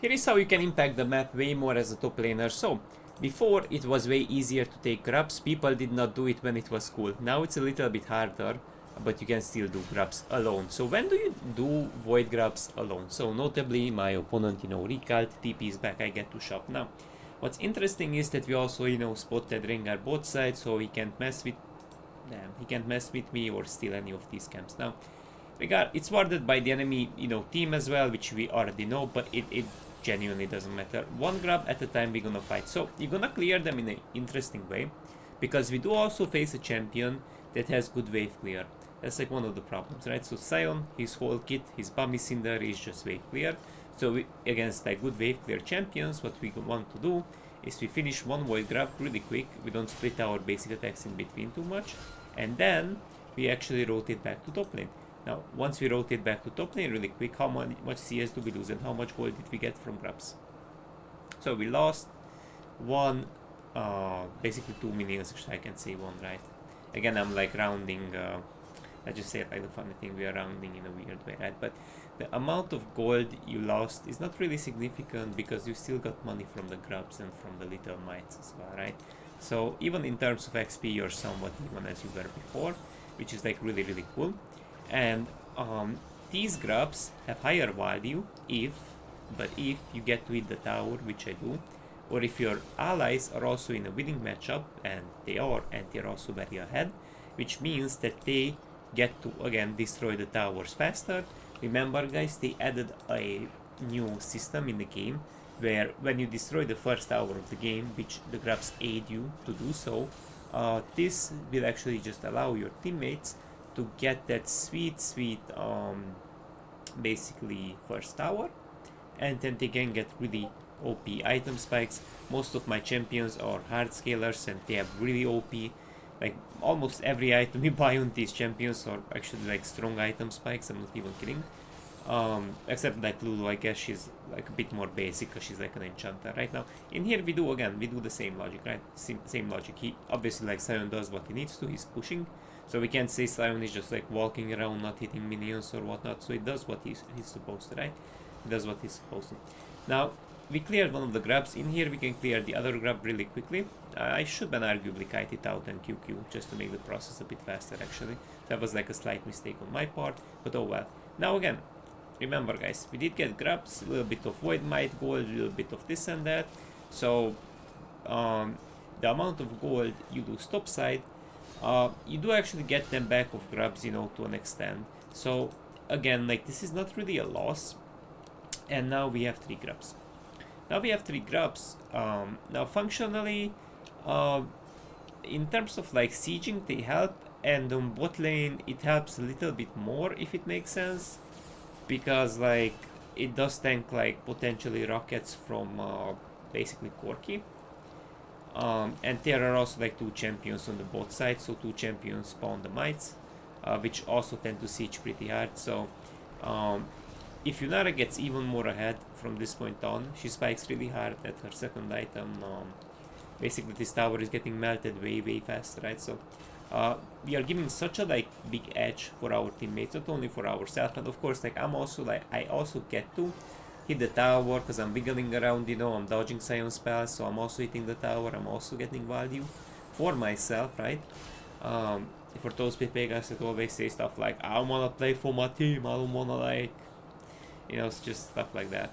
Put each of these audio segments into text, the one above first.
Here is how you can impact the map way more as a top laner. So, before it was way easier to take grubs, people did not do it when it was cool. Now it's a little bit harder, but you can still do grubs alone. So when do you do void grubs alone? So notably my opponent, recalled, TP is back, I get to shop. Now, what's interesting is that we also, spotted Rengar both sides, so he can't mess with me or steal any of these camps. Now, it's warded by the enemy, team as well, which we already know, but it genuinely doesn't matter. One grab at a time we're gonna fight. So you're gonna clear them in an interesting way, because we do also face a champion that has good wave clear. That's like one of the problems, right? So Sion, his whole kit, his Bummy Cinder is just wave clear. So against like good wave clear champions, what we want to do is we finish one void grab really quick. We don't split our basic attacks in between too much, and then we actually rotate back to top lane. Now, once we rotate back to top lane really quick, how much CS do we lose and how much gold did we get from grabs? So we lost basically 2 minions, actually I can say one, right? Again, I'm like rounding, I just said like the funny thing, we are rounding in a weird way, right? But the amount of gold you lost is not really significant because you still got money from the grubs and from the little mites as well, right? So even in terms of XP, you're somewhat even as you were before, which is like really, really cool. And these grubs have higher value if you get to hit the tower, which I do, or if your allies are also in a winning matchup, and they are also very ahead, which means that they get to again destroy the towers faster. Remember guys, they added a new system in the game where when you destroy the first tower of the game, which the grubs aid you to do so, this will actually just allow your teammates to get that sweet basically first tower, and then they can get really OP item spikes. Most of my champions are hard scalers and they have really OP, like almost every item you buy on these champions are actually like strong item spikes. I'm not even kidding. Except like Lulu, I guess she's like a bit more basic because she's like an enchanter right now. In here we do the same logic, right? Same logic. He obviously, like Sion does what he needs to, he's pushing. So we can't say Sion is just like walking around not hitting minions or whatnot. So it does what he's supposed to, right? It does what he's supposed to. Now, we cleared one of the grabs. In here we can clear the other grab really quickly. I should then arguably kite it out and QQ just to make the process a bit faster actually. That was like a slight mistake on my part, but oh well. Now again, remember guys, we did get grabs, a little bit of void might gold, a little bit of this and that. So the amount of gold you lose topside, you do actually get them back of grubs, to an extent. So again, like this is not really a loss. And now we have 3 grubs. Now functionally, in terms of like sieging, they help, and on bot lane it helps a little bit more, if it makes sense, because like it does tank like potentially rockets from basically Corki. And there are also like 2 champions on the bot side, so 2 champions spawn the mites, which also tend to siege pretty hard. So if Yunara gets even more ahead from this point on, she spikes really hard at her second item. Basically this tower is getting melted way faster, right? So we are giving such a like big edge for our teammates, not only for ourselves, and of course like I also get to hit the tower because I'm wiggling around, I'm dodging Sion spells, so I'm also hitting the tower, I'm also getting value for myself, right? For those Pepegas that always say stuff like, I wanna play for my team, I don't wanna like, it's just stuff like that.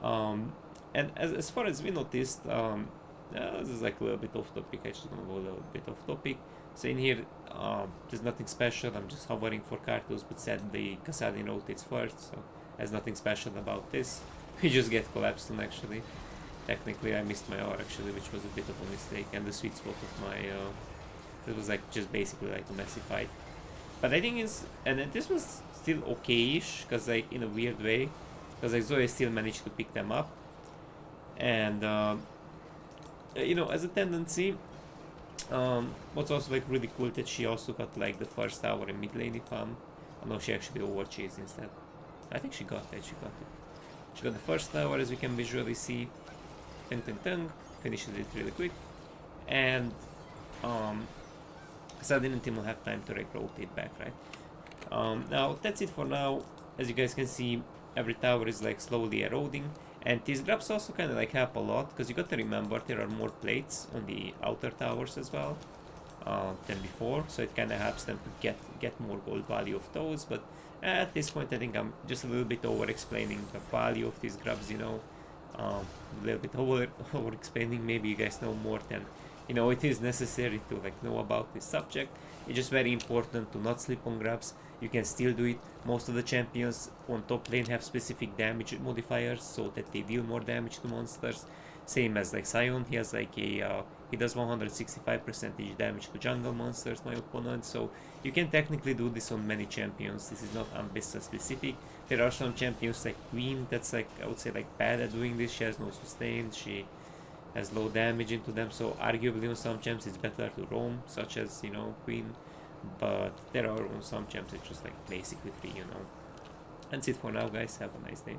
And as far as we noticed, this is like a little bit off topic, I just gonna go a little bit off topic. So in here, there's nothing special, I'm just hovering for Karthus, but sadly Kassadin rotates first, so there's nothing special about this. We just get collapsed on actually. Technically I missed my R actually, which was a bit of a mistake, and the sweet spot of my, it was like just basically like a messy fight. But I think this was still okay-ish, because like in a weird way, because like Zoe still managed to pick them up. And as a tendency, what's also like really cool that she also got like the first tower in mid lane, if oh no, she actually overchased instead. I think she got it. She got the first tower, as we can visually see. Tung, finishes it really quick. And Kassadin and Tim will have time to like rotate back, right? Now that's it for now. As you guys can see, every tower is like slowly eroding, And these grabs also kind of like help a lot, because you got to remember there are more plates on the outer towers as well than before, so it kind of helps them to get more gold value of those. But at this point, I think I'm just a little bit over explaining the value of these grubs, you know, a little bit over explaining. Maybe you guys know more than it is necessary to like know about this subject. It's just very important to not sleep on grabs. You can still do it. Most of the champions on top lane have specific damage modifiers so that they deal more damage to monsters. Same as like Sion, he has like he does 165% damage to jungle monsters, my opponent. So you can technically do this on many champions. This is not Ambessa specific. There are some champions like Queen that's like, I would say, like bad at doing this. She has no sustain. She has low damage into them, so arguably on some champs it's better to roam, such as Queen. But there are on some champs it's just like basically free. That's it for now, guys. Have a nice day.